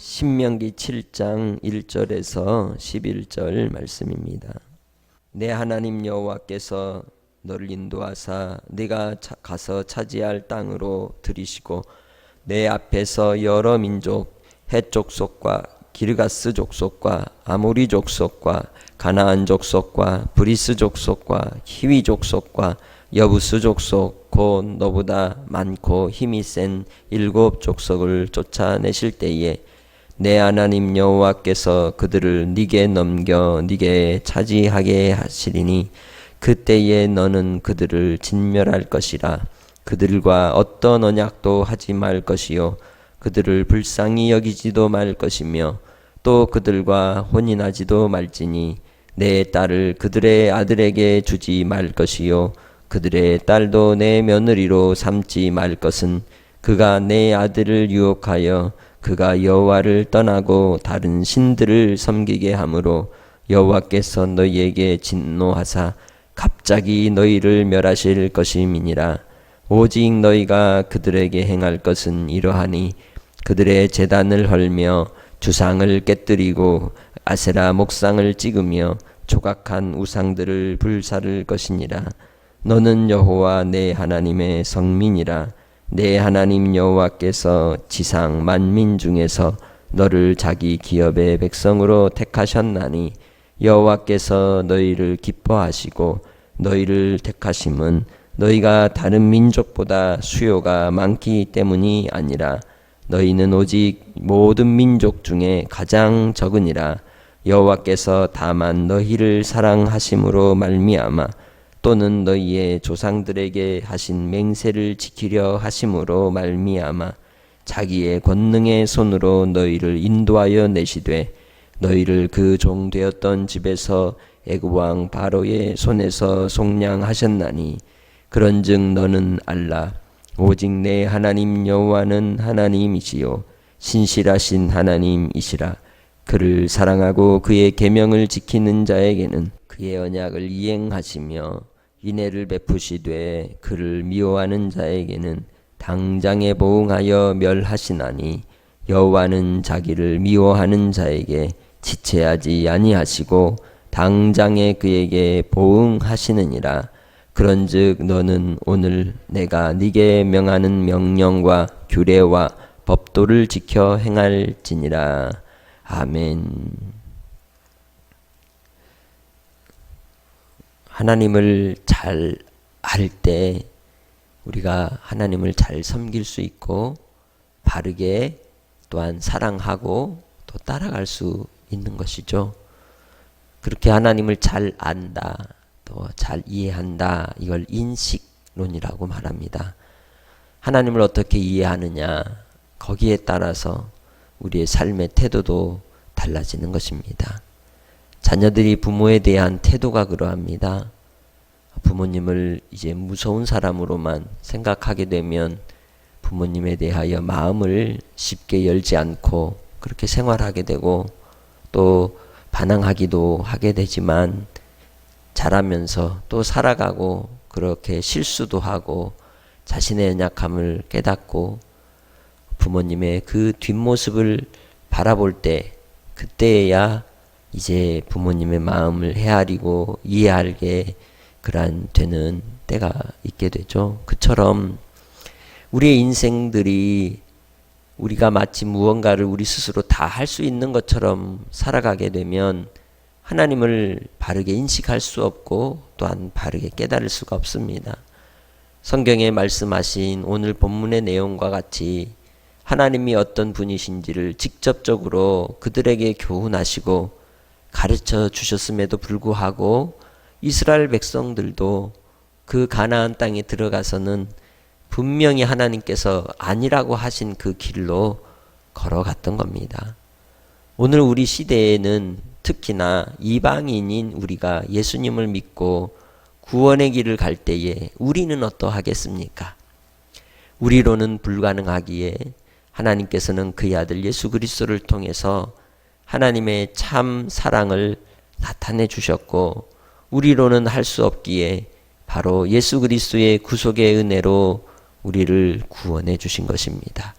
신명기 7장 1절에서 11절 말씀입니다. 내 하나님 여호와께서 너를 인도하사 네가 가서 차지할 땅으로 들이시고 내 앞에서 여러 민족 헷 족속과 기르가스 족속과 아모리 족속과 가나안 족속과 브리스 족속과 히위 족속과 여부스 족속 곧 너보다 많고 힘이 센 7 족속을 쫓아내실 때에 내 하나님 여호와께서 그들을 네게 넘겨 네게 차지하게 하시리니 그때에 너는 그들을 진멸할 것이라. 그들과 어떤 언약도 하지 말 것이요 그들을 불쌍히 여기지도 말 것이며 또 그들과 혼인하지도 말지니 내 딸을 그들의 아들에게 주지 말 것이요 그들의 딸도 내 며느리로 삼지 말 것은 그가 내 아들을 유혹하여 그가 여호와를 떠나고 다른 신들을 섬기게 하므로 여호와께서 너희에게 진노하사 갑자기 너희를 멸하실 것임이니라. 오직 너희가 그들에게 행할 것은 이러하니 그들의 제단을 헐며 주상을 깨뜨리고 아세라 목상을 찍으며 조각한 우상들을 불사를 것이니라. 너는 여호와 내 하나님의 성민이라. 내 하나님 여호와께서 지상 만민 중에서 너를 자기 기업의 백성으로 택하셨나니 여호와께서 너희를 기뻐하시고 너희를 택하심은 너희가 다른 민족보다 수요가 많기 때문이 아니라 너희는 오직 모든 민족 중에 가장 적으니라. 여호와께서 다만 너희를 사랑하심으로 말미암아 또는 너희의 조상들에게 하신 맹세를 지키려 하심으로 말미암아 자기의 권능의 손으로 너희를 인도하여 내시되 너희를 그 종 되었던 집에서 애굽 왕 바로의 손에서 속량하셨나니 그런즉 너는 알라. 오직 내 하나님 여호와는 하나님이시요 신실하신 하나님이시라. 그를 사랑하고 그의 계명을 지키는 자에게는 그의 언약을 이행하시며 인애를 베푸시되 그를 미워하는 자에게는 당장에 보응하여 멸하시나니 여호와는 자기를 미워하는 자에게 지체하지 아니하시고 당장에 그에게 보응하시느니라. 그런즉 너는 오늘 내가 네게 명하는 명령과 규례와 법도를 지켜 행할지니라. 아멘. 하나님을 잘 알 때 우리가 하나님을 잘 섬길 수 있고 바르게 또한 사랑하고 또 따라갈 수 있는 것이죠. 그렇게 하나님을 잘 안다, 또 잘 이해한다, 이걸 인식론이라고 말합니다. 하나님을 어떻게 이해하느냐, 거기에 따라서 우리의 삶의 태도도 달라지는 것입니다. 자녀들이 부모에 대한 태도가 그러합니다. 부모님을 이제 무서운 사람으로만 생각하게 되면 부모님에 대하여 마음을 쉽게 열지 않고 그렇게 생활하게 되고 또 반항하기도 하게 되지만 자라면서 또 살아가고 그렇게 실수도 하고 자신의 연약함을 깨닫고 부모님의 그 뒷모습을 바라볼 때 그때야 이제 부모님의 마음을 헤아리고 이해하게 그러한 되는 때가 있게 되죠. 그처럼 우리의 인생들이 우리가 마치 무언가를 우리 스스로 다 할 수 있는 것처럼 살아가게 되면 하나님을 바르게 인식할 수 없고 또한 바르게 깨달을 수가 없습니다. 성경에 말씀하신 오늘 본문의 내용과 같이 하나님이 어떤 분이신지를 직접적으로 그들에게 교훈하시고 가르쳐 주셨음에도 불구하고 이스라엘 백성들도 그 가나안 땅에 들어가서는 분명히 하나님께서 아니라고 하신 그 길로 걸어갔던 겁니다. 오늘 우리 시대에는 특히나 이방인인 우리가 예수님을 믿고 구원의 길을 갈 때에 우리는 어떠하겠습니까? 우리로는 불가능하기에 하나님께서는 그의 아들 예수 그리스도를 통해서 하나님의 참 사랑을 나타내 주셨고 우리로는 할 수 없기에 바로 예수 그리스도의 구속의 은혜로 우리를 구원해 주신 것입니다.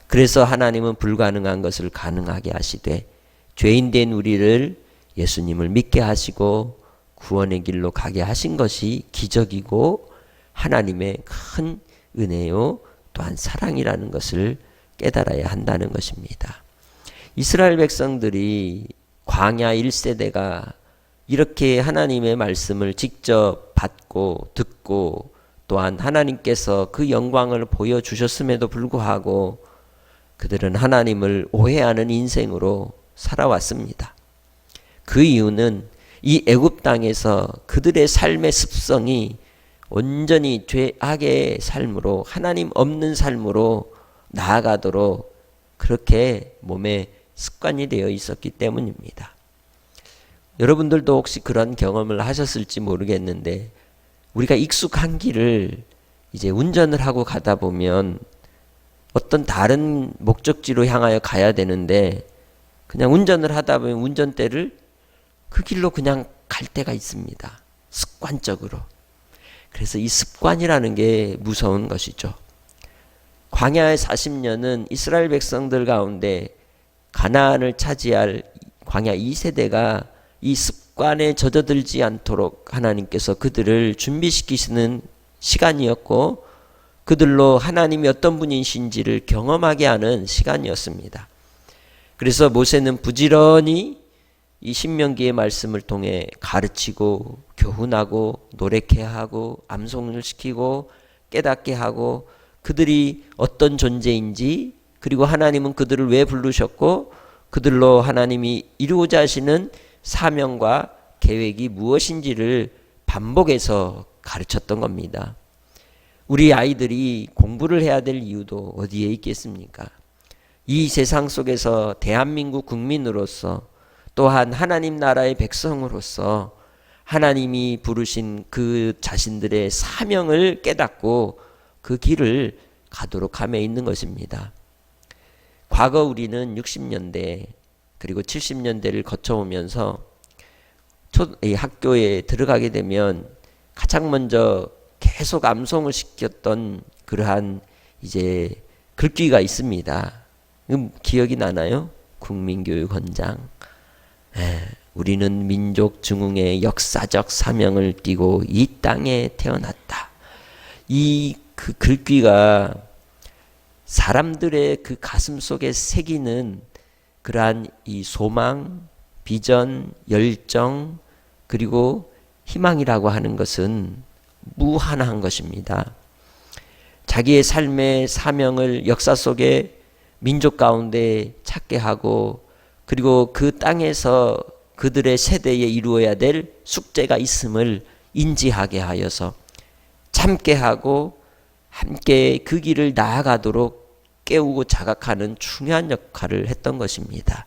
그래서 하나님은 불가능한 것을 가능하게 하시되 죄인된 우리를 예수님을 믿게 하시고 구원의 길로 가게 하신 것이 기적이고 하나님의 큰 은혜요 또한 사랑이라는 것을 깨달아야 한다는 것입니다. 이스라엘 백성들이 광야 1세대가 이렇게 하나님의 말씀을 직접 받고 듣고 또한 하나님께서 그 영광을 보여주셨음에도 불구하고 그들은 하나님을 오해하는 인생으로 살아왔습니다. 그 이유는 이 애굽 땅에서 그들의 삶의 습성이 온전히 죄악의 삶으로 하나님 없는 삶으로 나아가도록 그렇게 몸에 습관이 되어 있었기 때문입니다. 여러분들도 혹시 그런 경험을 하셨을지 모르겠는데 우리가 익숙한 길을 이제 운전을 하고 가다 보면 어떤 다른 목적지로 향하여 가야 되는데 그냥 운전을 하다 보면 운전대를 그 길로 그냥 갈 때가 있습니다. 습관적으로. 그래서 이 습관이라는 게 무서운 것이죠. 광야의 40년은 이스라엘 백성들 가운데 가나안을 차지할 광야 2세대가 이 습관에 젖어들지 않도록 하나님께서 그들을 준비시키시는 시간이었고 그들로 하나님이 어떤 분이신지를 경험하게 하는 시간이었습니다. 그래서 모세는 부지런히 이 신명기의 말씀을 통해 가르치고 교훈하고 노력해 하고 암송을 시키고 깨닫게 하고 그들이 어떤 존재인지 그리고 하나님은 그들을 왜 부르셨고 그들로 하나님이 이루고자 하시는 사명과 계획이 무엇인지를 반복해서 가르쳤던 겁니다. 우리 아이들이 공부를 해야 될 이유도 어디에 있겠습니까? 이 세상 속에서 대한민국 국민으로서 또한 하나님 나라의 백성으로서 하나님이 부르신 그 자신들의 사명을 깨닫고 그 길을 가도록 함에 있는 것입니다. 과거 우리는 60년대 그리고 70년대를 거쳐오면서 학교에 들어가게 되면 가장 먼저 계속 암송을 시켰던 그러한 이제 글귀가 있습니다. 기억이 나나요? 국민교육헌장. 우리는 민족 증흥의 역사적 사명을 띠고 이 땅에 태어났다. 이 그 글귀가 사람들의 그 가슴 속에 새기는 그러한 이 소망, 비전, 열정 그리고 희망이라고 하는 것은 무한한 것입니다. 자기의 삶의 사명을 역사 속에 민족 가운데 찾게 하고 그리고 그 땅에서 그들의 세대에 이루어야 될 숙제가 있음을 인지하게 하여서 참게 하고 함께 그 길을 나아가도록 깨우고 자각하는 중요한 역할을 했던 것입니다.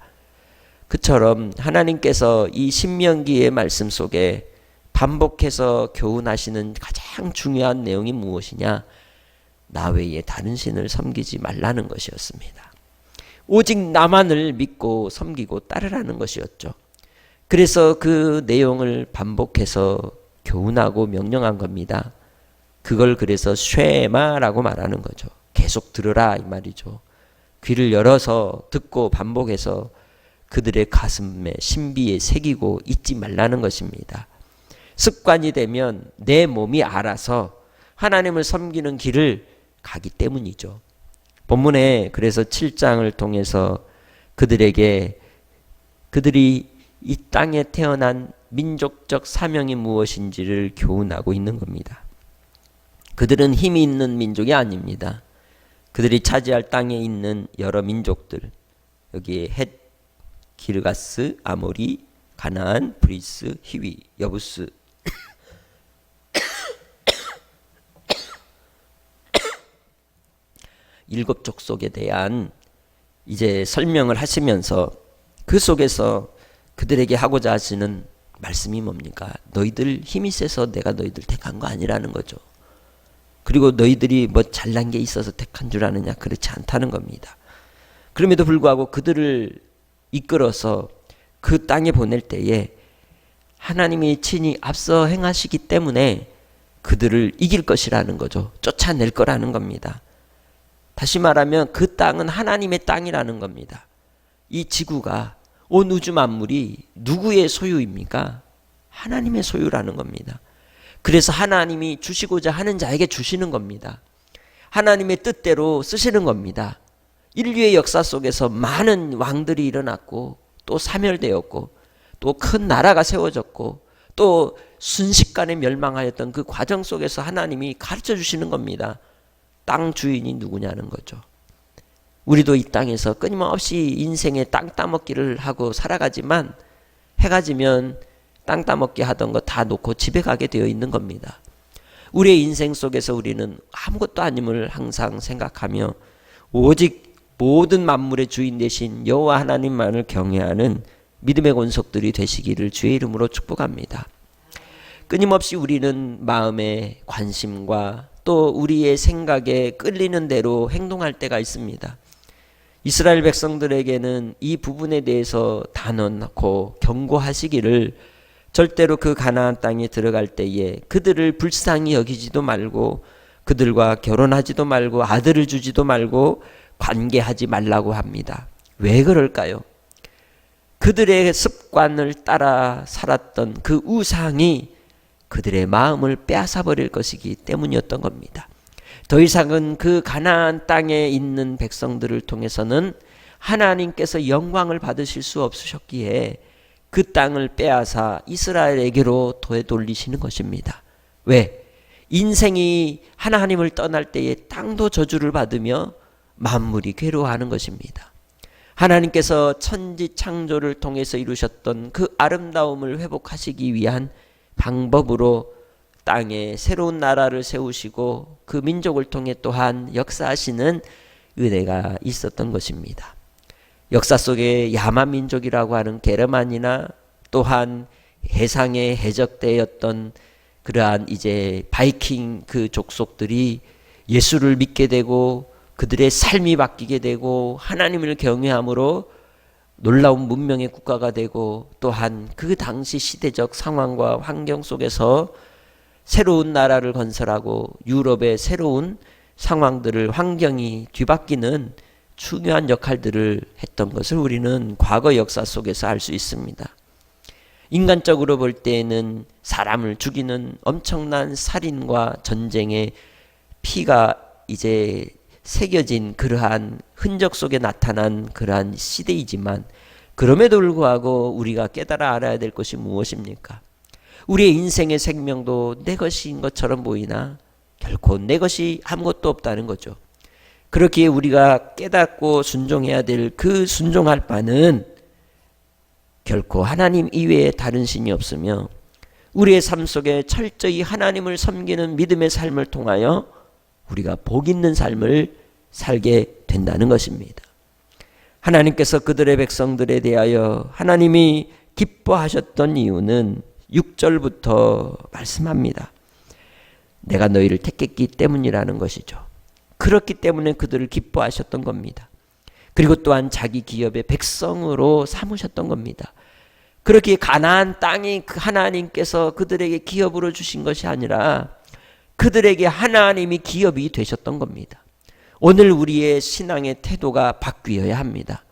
그처럼 하나님께서 이 신명기의 말씀 속에 반복해서 교훈하시는 가장 중요한 내용이 무엇이냐? 나 외에 다른 신을 섬기지 말라는 것이었습니다. 오직 나만을 믿고 섬기고 따르라는 것이었죠. 그래서 그 내용을 반복해서 교훈하고 명령한 겁니다. 그걸 그래서 쉐마라고 말하는 거죠. 계속 들으라 이 말이죠. 귀를 열어서 듣고 반복해서 그들의 가슴에 신비에 새기고 잊지 말라는 것입니다. 습관이 되면 내 몸이 알아서 하나님을 섬기는 길을 가기 때문이죠. 본문에 그래서 7장을 통해서 그들에게 그들이 이 땅에 태어난 민족적 사명이 무엇인지를 교훈하고 있는 겁니다. 그들은 힘이 있는 민족이 아닙니다. 그들이 차지할 땅에 있는 여러 민족들, 여기에 헷, 기르가스, 아모리, 가나안, 브리스, 히위, 여부스 일곱 족속에 대한 이제 설명을 하시면서 그 속에서 그들에게 하고자 하시는 말씀이 뭡니까? 너희들 힘이 세서 내가 너희들 택한 거 아니라는 거죠. 그리고 너희들이 뭐 잘난 게 있어서 택한 줄 아느냐? 그렇지 않다는 겁니다. 그럼에도 불구하고 그들을 이끌어서 그 땅에 보낼 때에 하나님이 친히 앞서 행하시기 때문에 그들을 이길 것이라는 거죠. 쫓아낼 거라는 겁니다. 다시 말하면 그 땅은 하나님의 땅이라는 겁니다. 이 지구가, 온 우주 만물이 누구의 소유입니까? 하나님의 소유라는 겁니다. 그래서 하나님이 주시고자 하는 자에게 주시는 겁니다. 하나님의 뜻대로 쓰시는 겁니다. 인류의 역사 속에서 많은 왕들이 일어났고 또 사멸되었고 또 큰 나라가 세워졌고 또 순식간에 멸망하였던 그 과정 속에서 하나님이 가르쳐 주시는 겁니다. 땅 주인이 누구냐는 거죠. 우리도 이 땅에서 끊임없이 인생의 땅 따먹기를 하고 살아가지만 해가 지면 땅 따먹기 하던 거 다 놓고 집에 가게 되어 있는 겁니다. 우리의 인생 속에서 우리는 아무것도 아님을 항상 생각하며 오직 모든 만물의 주인 되신 여호와 하나님만을 경외하는 믿음의 권속들이 되시기를 주의 이름으로 축복합니다. 끊임없이 우리는 마음의 관심과 또 우리의 생각에 끌리는 대로 행동할 때가 있습니다. 이스라엘 백성들에게는 이 부분에 대해서 단언하고 경고하시기를 절대로 그 가나안 땅에 들어갈 때에 그들을 불쌍히 여기지도 말고 그들과 결혼하지도 말고 아들을 주지도 말고 관계하지 말라고 합니다. 왜 그럴까요? 그들의 습관을 따라 살았던 그 우상이 그들의 마음을 빼앗아 버릴 것이기 때문이었던 겁니다. 더 이상은 그 가나안 땅에 있는 백성들을 통해서는 하나님께서 영광을 받으실 수 없으셨기에 그 땅을 빼앗아 이스라엘에게로 되돌리시는 것입니다. 왜? 인생이 하나님을 떠날 때에 땅도 저주를 받으며 만물이 괴로워하는 것입니다. 하나님께서 천지 창조를 통해서 이루셨던 그 아름다움을 회복하시기 위한 방법으로 땅에 새로운 나라를 세우시고 그 민족을 통해 또한 역사하시는 은혜가 있었던 것입니다. 역사 속에 야마 민족이라고 하는 게르만이나 또한 해상에 해적되었던 그러한 이제 바이킹 그 족속들이 예수를 믿게 되고 그들의 삶이 바뀌게 되고 하나님을 경외함으로 놀라운 문명의 국가가 되고 또한 그 당시 시대적 상황과 환경 속에서 새로운 나라를 건설하고 유럽의 새로운 상황들을 환경이 뒤바뀌는 중요한 역할들을 했던 것을 우리는 과거 역사 속에서 알 수 있습니다. 인간적으로 볼 때에는 사람을 죽이는 엄청난 살인과 전쟁의 피가 이제 새겨진 그러한 흔적 속에 나타난 그러한 시대이지만 그럼에도 불구하고 우리가 깨달아 알아야 될 것이 무엇입니까? 우리의 인생의 생명도 내 것인 것처럼 보이나 결코 내 것이 아무것도 없다는 거죠. 그렇기에 우리가 깨닫고 순종해야 될 그 순종할 바는 결코 하나님 이외에 다른 신이 없으며 우리의 삶 속에 철저히 하나님을 섬기는 믿음의 삶을 통하여 우리가 복 있는 삶을 살게 된다는 것입니다. 하나님께서 그들의 백성들에 대하여 하나님이 기뻐하셨던 이유는 6절부터 말씀합니다. 내가 너희를 택했기 때문이라는 것이죠. 그렇기 때문에 그들을 기뻐하셨던 겁니다. 그리고 또한 자기 기업의 백성으로 삼으셨던 겁니다. 그렇게 가나안 땅이 하나님께서 그들에게 기업으로 주신 것이 아니라 그들에게 하나님이 기업이 되셨던 겁니다. 오늘 우리의 신앙의 태도가 바뀌어야 합니다.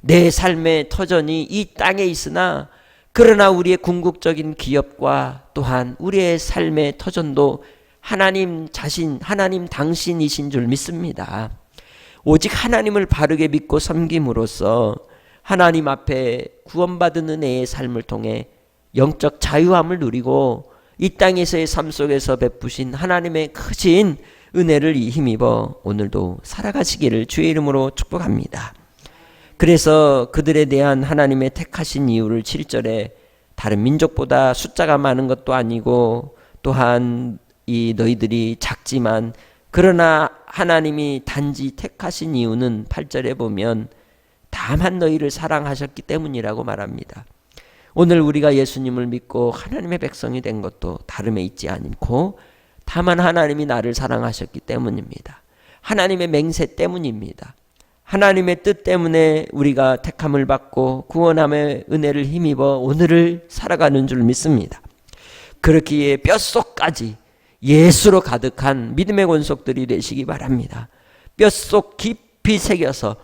내 삶의 터전이 이 땅에 있으나 그러나 우리의 궁극적인 기업과 또한 우리의 삶의 터전도 하나님 자신, 하나님 당신이신 줄 믿습니다. 오직 하나님을 바르게 믿고 섬김으로써 하나님 앞에 구원받은 은혜의 삶을 통해 영적 자유함을 누리고 이 땅에서의 삶 속에서 베푸신 하나님의 크신 은혜를 힘입어 오늘도 살아가시기를 주의 이름으로 축복합니다. 그래서 그들에 대한 하나님의 택하신 이유를 7절에 다른 민족보다 숫자가 많은 것도 아니고 또한 이 너희들이 작지만 그러나 하나님이 단지 택하신 이유는 8절에 보면 다만 너희를 사랑하셨기 때문이라고 말합니다. 오늘 우리가 예수님을 믿고 하나님의 백성이 된 것도 다름에 있지 않고 다만 하나님이 나를 사랑하셨기 때문입니다. 하나님의 맹세 때문입니다. 하나님의 뜻 때문에 우리가 택함을 받고 구원함의 은혜를 힘입어 오늘을 살아가는 줄 믿습니다. 그렇기에 뼛속까지 예수로 가득한 믿음의 권속들이 되시기 바랍니다. 뼛속 깊이 새겨서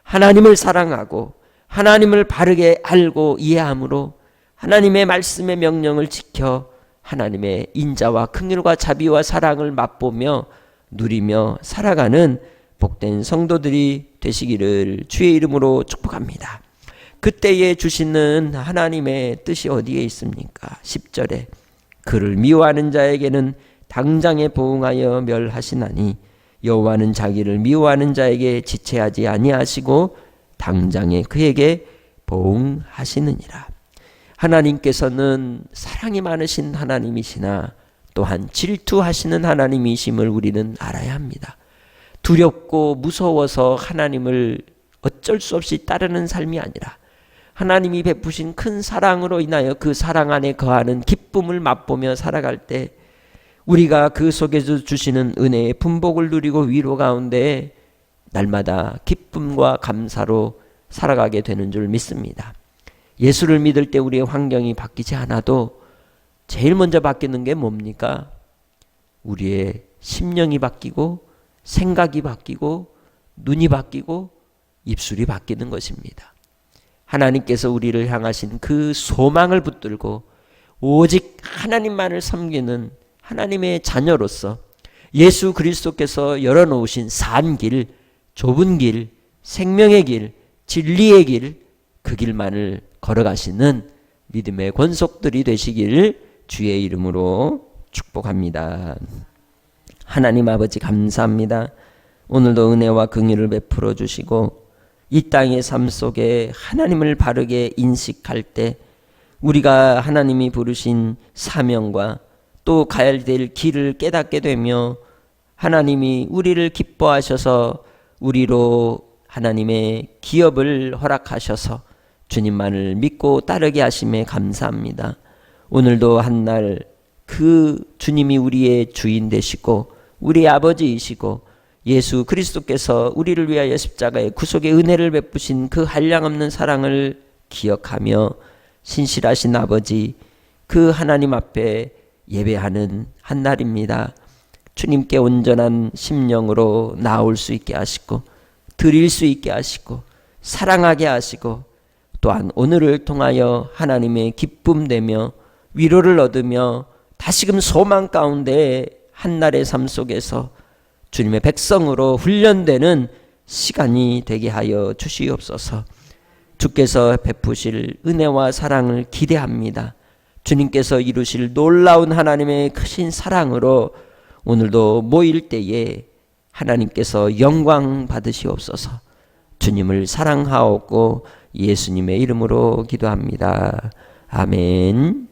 하나님을 사랑하고 하나님을 바르게 알고 이해함으로 하나님의 말씀의 명령을 지켜 하나님의 인자와 긍휼과 자비와 사랑을 맛보며 누리며 살아가는 복된 성도들이 되시기를 주의 이름으로 축복합니다. 그때에 주시는 하나님의 뜻이 어디에 있습니까? 10절에 그를 미워하는 자에게는 당장에 보응하여 멸하시나니 여호와는 자기를 미워하는 자에게 지체하지 아니하시고 당장에 그에게 보응하시느니라. 하나님께서는 사랑이 많으신 하나님이시나 또한 질투하시는 하나님이심을 우리는 알아야 합니다. 두렵고 무서워서 하나님을 어쩔 수 없이 따르는 삶이 아니라 하나님이 베푸신 큰 사랑으로 인하여 그 사랑 안에 거하는 기쁨을 맛보며 살아갈 때 우리가 그 속에서 주시는 은혜의 분복을 누리고 위로 가운데 날마다 기쁨과 감사로 살아가게 되는 줄 믿습니다. 예수를 믿을 때 우리의 환경이 바뀌지 않아도 제일 먼저 바뀌는 게 뭡니까? 우리의 심령이 바뀌고 생각이 바뀌고 눈이 바뀌고 입술이 바뀌는 것입니다. 하나님께서 우리를 향하신 그 소망을 붙들고 오직 하나님만을 섬기는 하나님의 자녀로서 예수 그리스도께서 열어놓으신 산 길, 좁은 길, 생명의 길, 진리의 길, 그 길만을 걸어가시는 믿음의 권속들이 되시길 주의 이름으로 축복합니다. 하나님 아버지 감사합니다. 오늘도 은혜와 긍휼을 베풀어 주시고 이 땅의 삶 속에 하나님을 바르게 인식할 때 우리가 하나님이 부르신 사명과 또 가야 될 길을 깨닫게 되며 하나님이 우리를 기뻐하셔서 우리로 하나님의 기업을 허락하셔서 주님만을 믿고 따르게 하심에 감사합니다. 오늘도 한날 그 주님이 우리의 주인 되시고 우리의 아버지이시고 예수 그리스도께서 우리를 위하여 십자가의 구속의 은혜를 베푸신 그 한량없는 사랑을 기억하며 신실하신 아버지 그 하나님 앞에 예배하는 한날입니다. 주님께 온전한 심령으로 나올 수 있게 하시고 드릴 수 있게 하시고 사랑하게 하시고 또한 오늘을 통하여 하나님의 기쁨 되며 위로를 얻으며 다시금 소망 가운데 한날의 삶 속에서 주님의 백성으로 훈련되는 시간이 되게 하여 주시옵소서. 주께서 베푸실 은혜와 사랑을 기대합니다. 주님께서 이루실 놀라운 하나님의 크신 사랑으로 오늘도 모일 때에 하나님께서 영광 받으시옵소서. 주님을 사랑하옵고 예수님의 이름으로 기도합니다. 아멘.